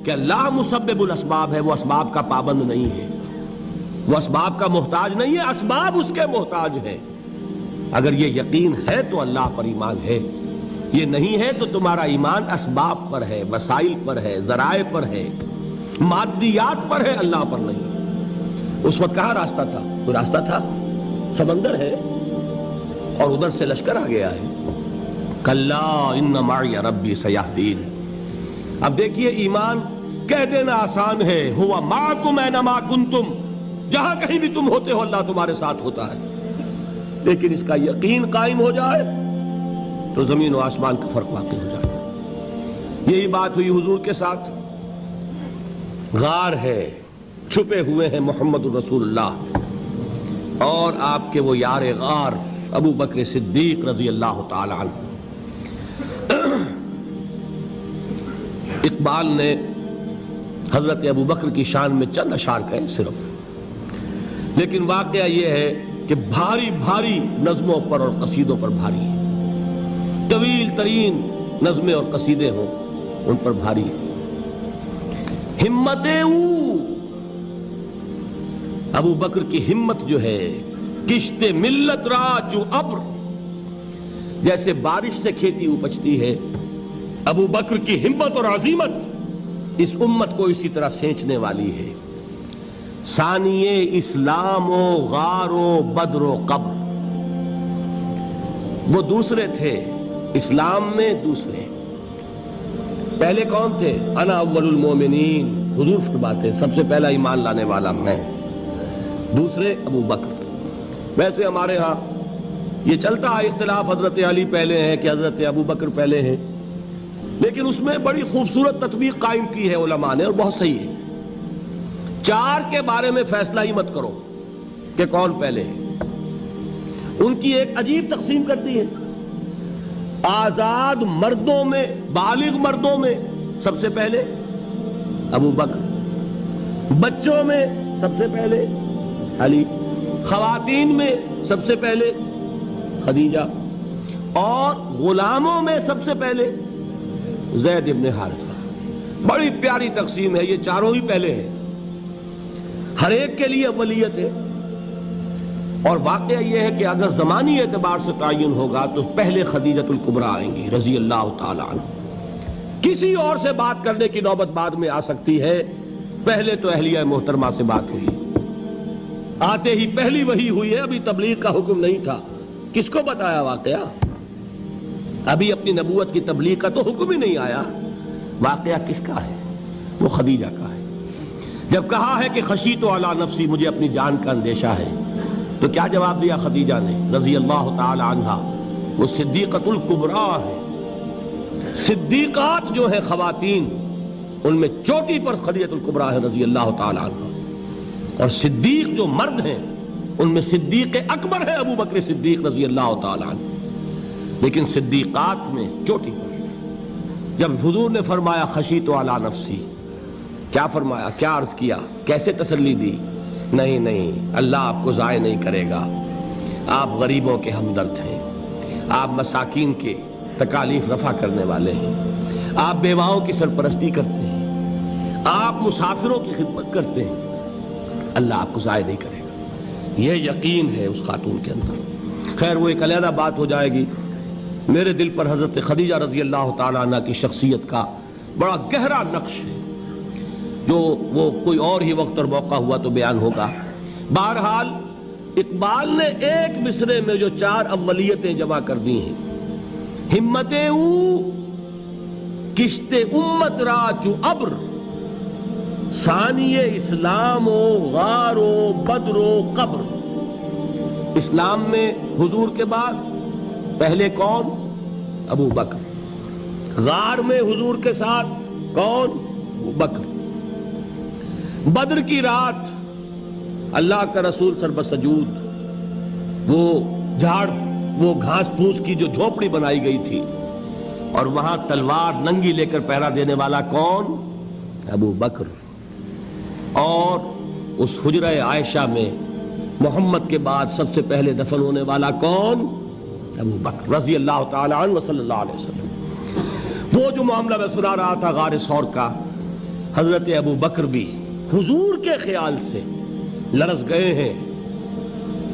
کہ اللہ مسبب الاسباب ہے، وہ اسباب کا پابند نہیں ہے، وہ اسباب کا محتاج نہیں ہے، اسباب اس کے محتاج ہیں۔ اگر یہ یقین ہے تو اللہ پر ایمان ہے، یہ نہیں ہے تو تمہارا ایمان اسباب پر ہے، وسائل پر ہے، ذرائع پر ہے، مادیات پر ہے، اللہ پر نہیں۔ اس وقت کہاں راستہ تھا؟ کوئی راستہ تھا؟ سمندر ہے اور ادھر سے لشکر آ گیا ہے۔ کلا ان معی ربی سیہدین۔ اب دیکھیے ایمان کہہ دینا آسان ہے، ہوا معکم اینما کنتم، جہاں کہیں بھی تم ہوتے ہو اللہ تمہارے ساتھ ہوتا ہے، لیکن اس کا یقین قائم ہو جائے تو زمین و آسمان کا فرق واقع ہو جائے۔ یہی بات ہوئی حضور کے ساتھ۔ غار ہے، چھپے ہوئے ہیں محمد الرسول اللہ اور آپ کے وہ یار غار ابو بکر صدیق رضی اللہ تعالی عنہ۔ اقبال نے حضرت ابو بکر کی شان میں چند اشعار کہے صرف، لیکن واقعہ یہ ہے کہ بھاری بھاری نظموں پر اور قصیدوں پر بھاری ہے، طویل ترین نظمیں اور قصیدے ہوں ان پر بھاری ہے۔ ہمت ابو بکر کی ہمت جو ہے، کشت ملت را جو ابر، جیسے بارش سے کھیتی اپجتی ہے، ابو بکر کی ہمت اور عزیمت اس امت کو اسی طرح سینچنے والی ہے۔ ثانی اسلام و غار و بدر و قبر، وہ دوسرے تھے اسلام میں، دوسرے پہلے کون تھے؟ انا اول المومنین، حضور فرماتے ہیں سب سے پہلا ایمان لانے والا میں، دوسرے ابو بکر۔ ویسے ہمارے ہاں یہ چلتا ہے اختلاف، حضرت علی پہلے ہیں کہ حضرت ابو بکر پہلے ہیں، لیکن اس میں بڑی خوبصورت تطبیق قائم کی ہے علماء نے اور بہت صحیح ہے۔ چار کے بارے میں فیصلہ ہی مت کرو کہ کون پہلے ہے، ان کی ایک عجیب تقسیم کر دی ہے۔ آزاد مردوں میں، بالغ مردوں میں سب سے پہلے ابو بکر، بچوں میں سب سے پہلے علی، خواتین میں سب سے پہلے خدیجہ، اور غلاموں میں سب سے پہلے زید ابن حارثہ۔ بڑی پیاری تقسیم ہے، یہ چاروں ہی پہلے ہیں، ہر ایک کے لیے اولیت ہے۔ اور واقعہ یہ ہے کہ اگر زمانی اعتبار سے تعین ہوگا تو پہلے خدیجۃ الکبریٰ آئیں گی رضی اللہ تعالی عنہ۔ کسی اور سے بات کرنے کی نوبت بعد میں آ سکتی ہے، پہلے تو اہلیہ محترمہ سے بات ہوئی، آتے ہی پہلی وحی ہوئی ہے، ابھی تبلیغ کا حکم نہیں تھا۔ کس کو بتایا واقعہ؟ ابھی اپنی نبوت کی تبلیغ کا تو حکم ہی نہیں آیا۔ واقعہ کس کا ہے؟ وہ خدیجہ کا ہے۔ جب کہا ہے کہ خشیت علی نفسی، مجھے اپنی جان کا اندیشہ ہے، تو کیا جواب دیا خدیجہ نے رضی اللہ تعالی عنہا؟ وہ صدیقۃ الکبریٰ ہے۔ صدیقات جو ہے خواتین، ان میں چوٹی پر خدیجۃ الکبریٰ ہے رضی اللہ تعالی عنہا، اور صدیق جو مرد ہیں ان میں صدیق اکبر ہے ابو بکر صدیق رضی اللہ تعالی عنہ، لیکن صدیقات میں چوٹی پر۔ جب حضور نے فرمایا خشیت علی نفسی، کیا فرمایا؟ کیا عرض کیا؟ کیسے تسلی دی؟ نہیں نہیں، اللہ آپ کو ضائع نہیں کرے گا، آپ غریبوں کے ہمدرد ہیں، آپ مساکین کے تکالیف رفع کرنے والے ہیں، آپ بیواؤں کی سرپرستی کرتے ہیں، آپ مسافروں کی خدمت کرتے ہیں، اللہ آپ کو ضائع نہیں کرے گا۔ یہ یقین ہے اس خاتون کے اندر۔ خیر وہ ایک علیحدہ بات ہو جائے گی۔ میرے دل پر حضرت خدیجہ رضی اللہ تعالیٰ عنہ کی شخصیت کا بڑا گہرا نقش ہے، جو وہ کوئی اور ہی وقت اور موقع ہوا تو بیان ہوگا۔ بہرحال اقبال نے ایک مصرے میں جو چار اولیتیں جمع کر دی ہیں، ہمت او کشت امت را چو ابر، ثانی اسلام و غار و بدر و قبر۔ اسلام میں حضور کے بعد پہلے کون؟ ابو بکر۔ غار میں حضور کے ساتھ کون؟ ابو بکر۔ بدر کی رات اللہ کا رسول سربسجود، وہ جھاڑ، وہ گھاس پھوس کی جو جھوپڑی بنائی گئی تھی، اور وہاں تلوار ننگی لے کر پہرا دینے والا کون؟ ابو بکر۔ اور اس حجرہ عائشہ میں محمد کے بعد سب سے پہلے دفن ہونے والا کون؟ ابو بکر رضی اللہ تعالی عنہ وصلی اللہ علیہ وسلم۔ وہ جو معاملہ میں سنا رہا تھا غار ثور کا، حضرت ابو بکر بھی حضور کے خیال سے لرز گئے ہیں.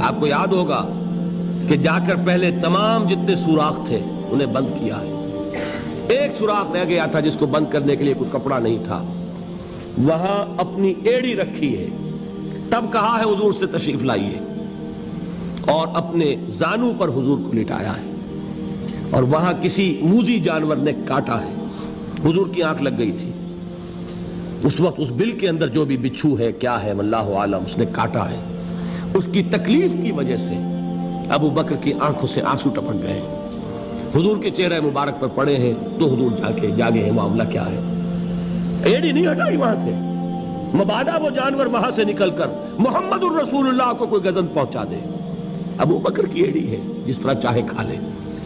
آپ کو یاد ہوگا کہ جا کر پہلے تمام جتنے سوراخ تھے انہیں بند کیا ہے. ایک سوراخ رہ گیا تھا جس کو بند کرنے کے لیے کوئی کپڑا نہیں تھا. وہاں اپنی ایڑی رکھی ہے. تب کہا ہے حضور سے تشریف لائیے, اور اپنے زانو پر حضور کو لٹایا ہے. اور وہاں کسی موذی جانور نے کاٹا ہے. حضور کی آنکھ لگ گئی تھی. اس وقت اس بل کے اندر جو بھی بچھو ہے کیا ہے واللہ عالم, اس نے کاٹا ہے. اس کی تکلیف کی وجہ سے ابو بکر کی آنکھوں سے آنسو ٹپک گئے. حضور کے چہرے مبارک پر پڑے ہیں تو حضور جاگے ہیں, معاملہ کیا ہے. ایڑی نہیں ہٹائی وہاں سے, مبادا وہ جانور وہاں سے نکل کر محمد الرسول اللہ کو کوئی گزن پہنچا دے. ابو بکر کی ایڑی ہے, جس طرح چاہے کھا لے,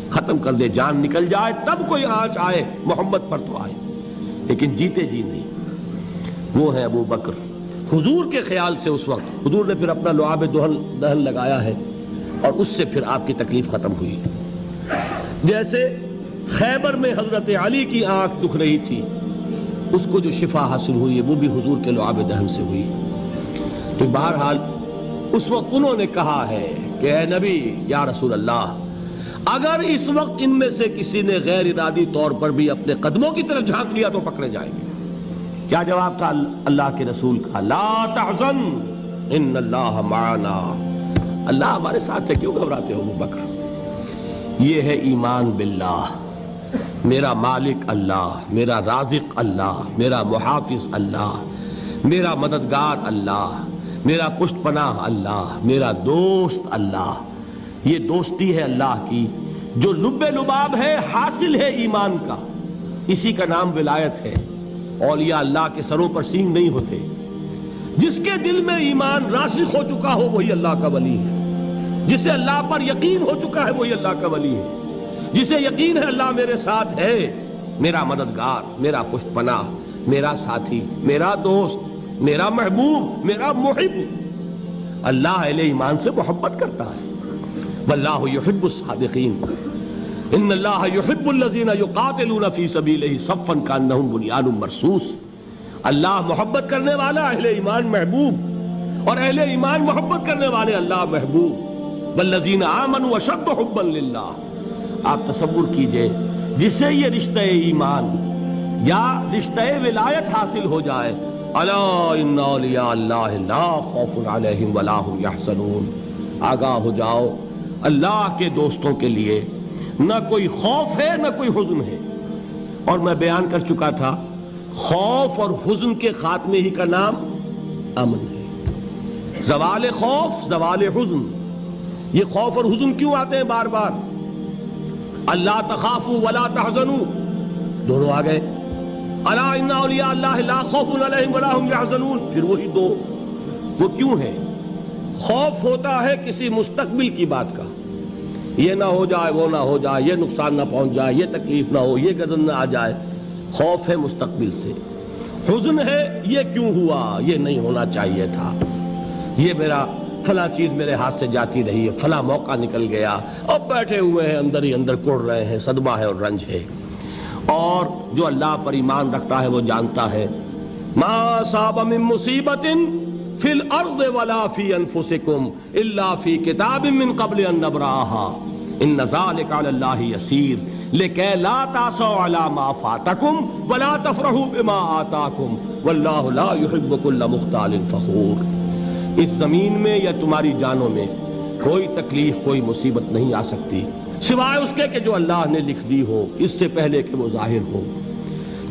ختم کر دے, جان نکل جائے تب کوئی آنچ آئے محمد پر تو آئے, لیکن جیتے جی نہیں. وہ ہے ابو بکر. حضور کے خیال سے اس وقت حضور نے پھر اپنا لعاب دہن لگایا ہے, اور اس سے پھر آپ کی تکلیف ختم ہوئی. جیسے خیبر میں حضرت علی کی آنکھ دکھ رہی تھی, اس کو جو شفا حاصل ہوئی ہے وہ بھی حضور کے لعاب دہن سے ہوئی. تو بہرحال اس وقت انہوں نے کہا ہے کہ اے نبی یا رسول اللہ, اگر اس وقت ان میں سے کسی نے غیر ارادی طور پر بھی اپنے قدموں کی طرف جھانک لیا تو پکڑے جائیں گے. کیا جواب تھا اللہ کے رسول کا؟ لا تحزن ان اللہ معنا. اللہ ہمارے ساتھ ہے, کیوں گھبراتے ہو ابو بکر. یہ ہے ایمان باللہ, میرا مالک اللہ, میرا رازق اللہ, میرا محافظ اللہ, میرا مددگار اللہ, میرا پشت پناہ اللہ, میرا دوست اللہ. یہ دوستی ہے اللہ کی جو لب لباب ہے, حاصل ہے ایمان کا. اسی کا نام ولایت ہے. اولیاء اللہ کے سروں پر سینگ نہیں ہوتے. جس کے دل میں ایمان راسخ ہو چکا ہو وہی اللہ کا ولی ہے. جسے اللہ پر یقین ہو چکا ہے وہی اللہ کا ولی ہے. جسے یقین ہے اللہ میرے ساتھ ہے, میرا مددگار, میرا پشت پناہ, میرا ساتھی, میرا دوست, میرا محبوب, میرا محب. اللہ اہل ایمان سے محبت کرتا ہے. واللہ یحب الصادقین. ان اللہ یحب الذین یقاتلون فی سبیلہ صفا کانہم بنیان مرصوص. اللہ محبت کرنے والا, اہل ایمان محبوب, اور اہل ایمان محبت کرنے والے اللہ محبوب. والذین آمنوا اشد حبا للہ. آپ تصور کیجئے جسے یہ رشتہ ایمان یا رشتہ ولایت حاصل ہو جائے, الا ان اولیاء اللہ لا خوف علیہم ولا هم یحزنون. آگاہ ہو جاؤ, اللہ کے دوستوں کے لیے نہ کوئی خوف ہے نہ کوئی حزن ہے. اور میں بیان کر چکا تھا, خوف اور حزن کے خاتمے ہی کا نام امن ہے. زوال خوف, زوال حزن. یہ خوف اور حزن کیوں آتے ہیں بار بار؟ اللہ تخافوا ولا تحزنوا, دونوں آ گئے. الا ان اولیاء اللہ لا خوف علیہم ولا هم یحزنون, پھر وہی دو. وہ کیوں ہے؟ خوف ہوتا ہے کسی مستقبل کی بات کا, یہ نہ ہو جائے, وہ نہ ہو جائے, یہ نقصان نہ پہنچ جائے, یہ تکلیف نہ ہو, یہ غضب نہ آ جائے. خوف ہے مستقبل سے. حزن ہے یہ کیوں ہوا, یہ نہیں ہونا چاہیے تھا, یہ میرا فلاں چیز میرے ہاتھ سے جاتی رہی ہے, فلاں موقع نکل گیا, اب بیٹھے ہوئے ہیں اندر ہی اندر کڑ رہے ہیں, صدمہ ہے اور رنج ہے. اور جو اللہ پر ایمان رکھتا ہے وہ جانتا ہے ما اصاب من مصیبت فی الارض ولا فی انفسکم الا فی کتاب من قبل ان نبرأها ان ذلک علی اللہ یسیر لکی لا تعصوا علی ما فاتکم ولا تفرحوا بما آتاکم واللہ لا یحب کل مختال فخور. اس زمین میں یا تمہاری جانوں میں کوئی تکلیف, کوئی مصیبت نہیں آ سکتی سوائے اس کے کہ جو اللہ نے لکھ دی ہو, اس سے پہلے کہ وہ ظاہر ہو.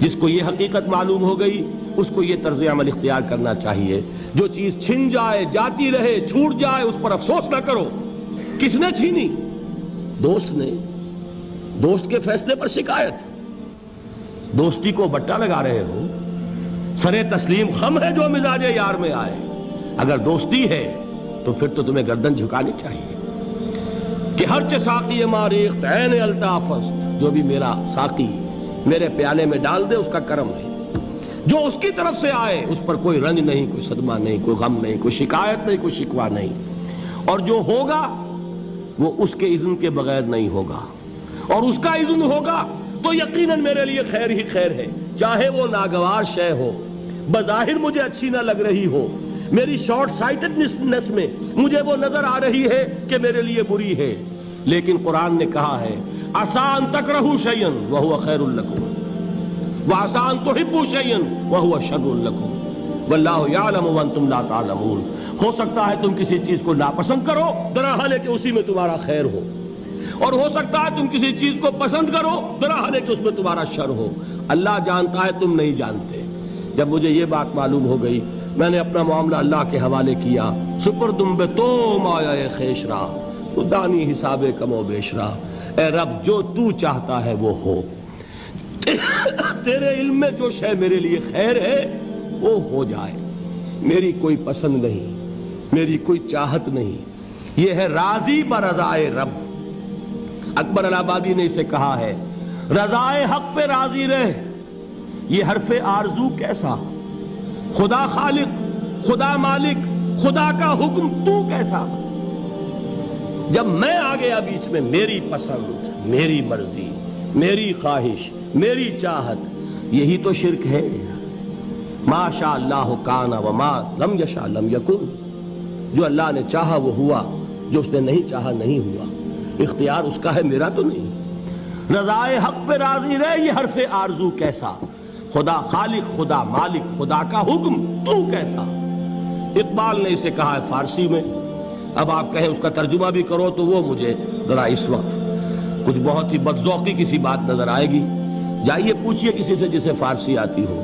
جس کو یہ حقیقت معلوم ہو گئی اس کو یہ طرز عمل اختیار کرنا چاہیے. جو چیز چھن جائے, جاتی رہے, چھوٹ جائے, اس پر افسوس نہ کرو. کس نے چھینی؟ دوست نے. دوست کے فیصلے پر شکایت. دوستی کو بٹا لگا رہے ہو, سرے تسلیم خم ہے جو مزاج یار میں آئے. اگر دوستی ہے تو پھر تو تمہیں گردن جھکانی چاہیے کہ ہر چہ ساقی ماریخت عین الطافست, جو بھی میرا ساقی میرے پیالے میں ڈال دے اس کا کرم ہے. جو اس کی طرف سے آئے اس پر کوئی رنج نہیں, کوئی صدمہ نہیں, کوئی غم نہیں, کوئی شکایت نہیں, کوئی شکوہ نہیں. اور جو ہوگا وہ اس کے اذن کے بغیر نہیں ہوگا, اور اس کا اذن ہوگا تو یقیناً میرے لیے خیر ہی خیر ہے, چاہے وہ ناگوار شے ہو, بظاہر مجھے اچھی نہ لگ رہی ہو، میری شارٹ سائٹڈنس میں مجھے وہ نظر آ رہی ہے کہ میرے لیے بری ہے، لیکن قرآن نے کہا ہے عسیٰ ان تکرہوا شیئا وہو خیر لکم وعسیٰ ان تحبوا شیئا وہو شر لکم واللہ یعلم وانتم لا تعلمون۔ ہو سکتا ہے تم کسی چیز کو ناپسند کرو درحال ہے کہ اسی میں تمہارا خیر ہو، اور ہو سکتا ہے تم کسی چیز کو پسند کرو درحال ہے کہ اس میں تمہارا شر ہو۔ اللہ جانتا ہے، تم نہیں جانتے۔ جب مجھے یہ بات معلوم ہو گئی، میں نے اپنا معاملہ اللہ کے حوالے کیا۔ سپردم بے تو مایا خیش را تو دانی حساب کم و بیش را، اے رب جو تو چاہتا ہے وہ ہو، تیرے علم میں جو شے میرے لیے خیر ہے وہ ہو جائے، میری کوئی پسند نہیں، میری کوئی چاہت نہیں، یہ ہے راضی برضائے رب۔ اکبر الہ آبادی نے اسے کہا ہے رضائے حق پہ راضی رہ، یہ حرف آرزو کیسا، خدا خالق، خدا مالک، خدا کا حکم تو کیسا۔ جب میں آ گیا بیچ میں، میری پسند، میری مرضی، میری خواہش، میری چاہت، یہی تو شرک ہے۔ ما شاء اللہ کان وما لم یشاء لم یکن، جو اللہ نے چاہا وہ ہوا، جو اس نے نہیں چاہا نہیں ہوا، اختیار اس کا ہے، میرا تو نہیں۔ رضائے حق پہ راضی رہ، یہ حرف آرزو کیسا، خدا خالق، خدا مالک، خدا کا حکم تو کیسا۔ اقبال نے اسے کہا ہے فارسی میں، اب آپ کہیں اس کا ترجمہ بھی کرو تو وہ مجھے ذرا اس وقت کچھ بہت ہی بدذوقی کسی بات نظر آئے گی۔ جائیے پوچھئے کسی سے جسے فارسی آتی ہو،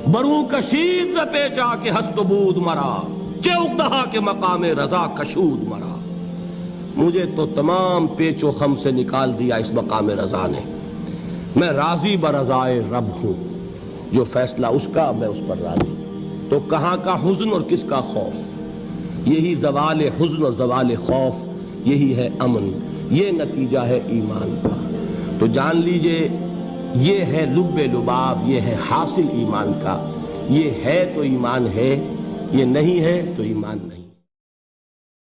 بروں کشید ز پیچا کے ہست و بود مرا، چے اقدہا کے مقام رضا کشود مرا۔ مجھے تو تمام پیچ و خم سے نکال دیا اس مقام رضا نے، میں راضی برضائے رب ہوں، جو فیصلہ اس کا میں اس پر راضی۔ تو کہاں کا حزن اور کس کا خوف، یہی زوال حزن اور زوال خوف، یہی ہے امن، یہ نتیجہ ہے ایمان کا۔ تو جان لیجئے یہ ہے لب لباب، یہ ہے حاصل ایمان کا، یہ ہے تو ایمان ہے، یہ نہیں ہے تو ایمان نہیں۔